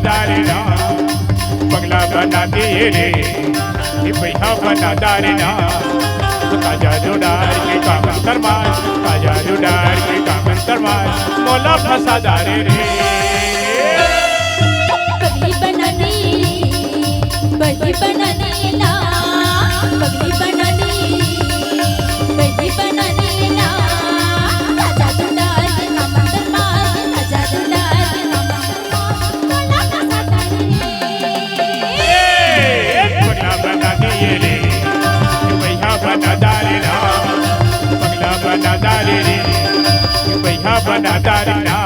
दारे ना बंगला बना दिए रे भैया बना दारे ना काजा जुडार के कामन करमार काजा जुडार के कामन करमार मोला फसा दारे रे पगली बना दे बड़ी बना देना पगली बना दे बड़ी बना देना काजा जुडार के कामन करमार काजा जुडार के कामन करमार मोला फसा दारे बंगला बना दिए रे भैया बना दारे ना बंगला बना दारे रे भैया बना दारे ना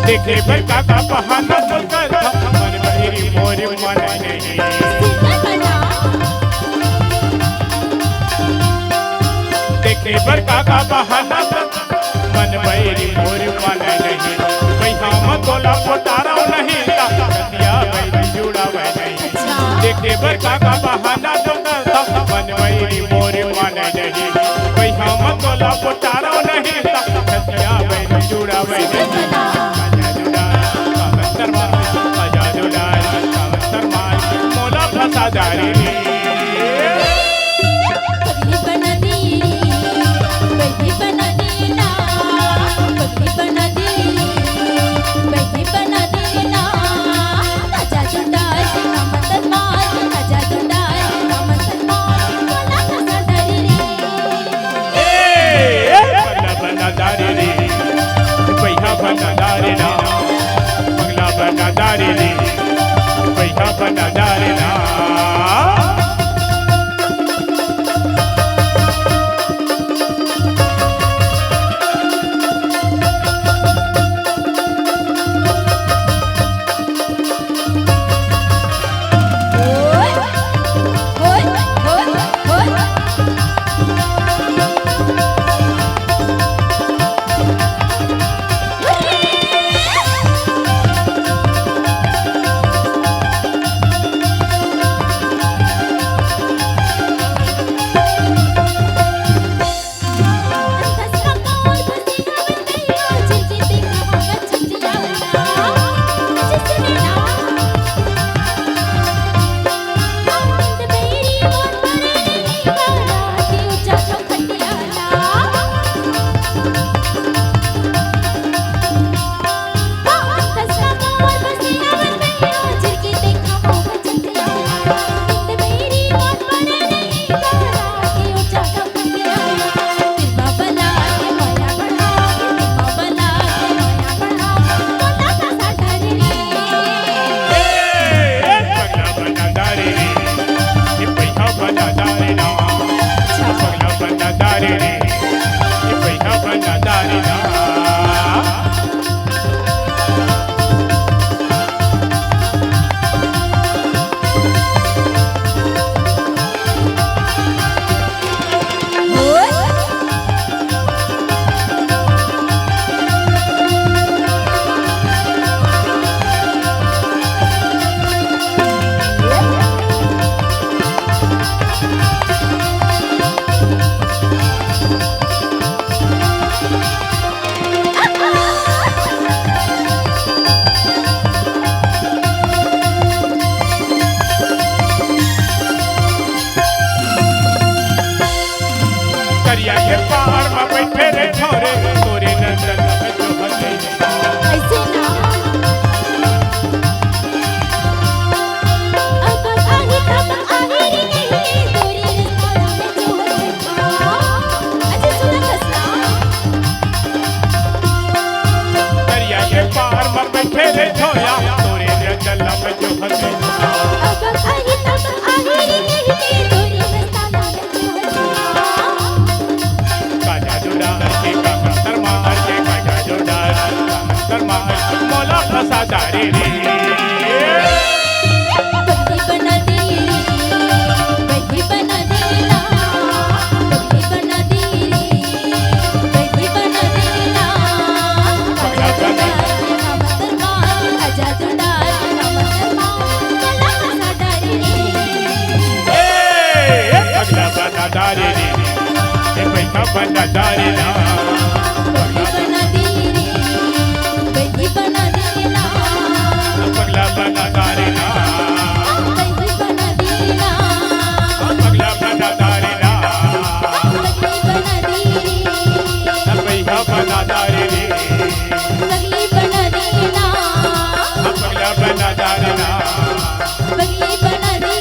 देखे पर काका बहाना बोलकर मन मेरी मोर मन नहीं देखे पर काका बहाना मन मेरी मोर मन नहीं भैया मतोला पोतारा नहीं दिया बैरी जुड़ा नहीं देखे पर काका बहाना मन मेरी मोर मन नहीं भैया मतोला पोतारा नहीं दिया बैरी जुड़ा नहीं दारे पगली बना दे बड़ी बना देना पगली बना दे बड़ी बना देना काजा जुडार के कामन करमार काजा जुडार के कामन करमार मोला फसा दारे दारे रे ए बैठा बना दारे ना बगली बना दी रे बगली बना दी ना पगला बना दारे ना बगली बना दी ना पगला बना दारे ना बगली बना दी रे बैठा बना दारे रे बगली बना दी ना पगला बना दारे ना बगली बना दी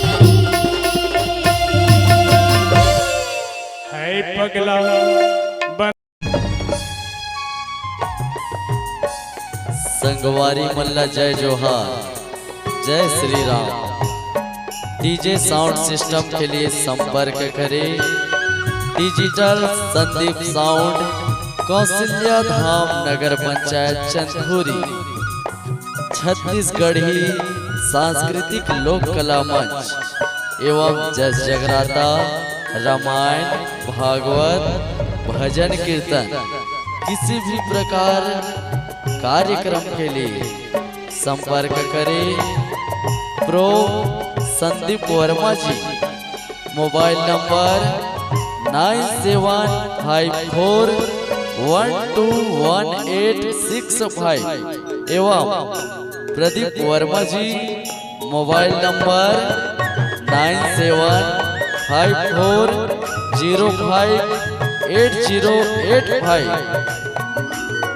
है पगला संगवारी मल्ला जय जोहार जय Shri Ram. DJ sound system के लिए संपर्क करें डिजिटल संदीप साउंड कौशल्या धाम नगर पंचायत चंदपुरी छत्तीसगढ़ी सांस्कृतिक लोक कला मंच एवं जस जगराता रामायण भागवत भजन कीर्तन किसी भी प्रकार कार्यक्रम के लिए संपर्क करें प्रो संदीप वर्मा जी। मोबाइल नंबर 9754121865 एवं प्रदीप वर्मा जी मोबाइल नंबर 9754058085।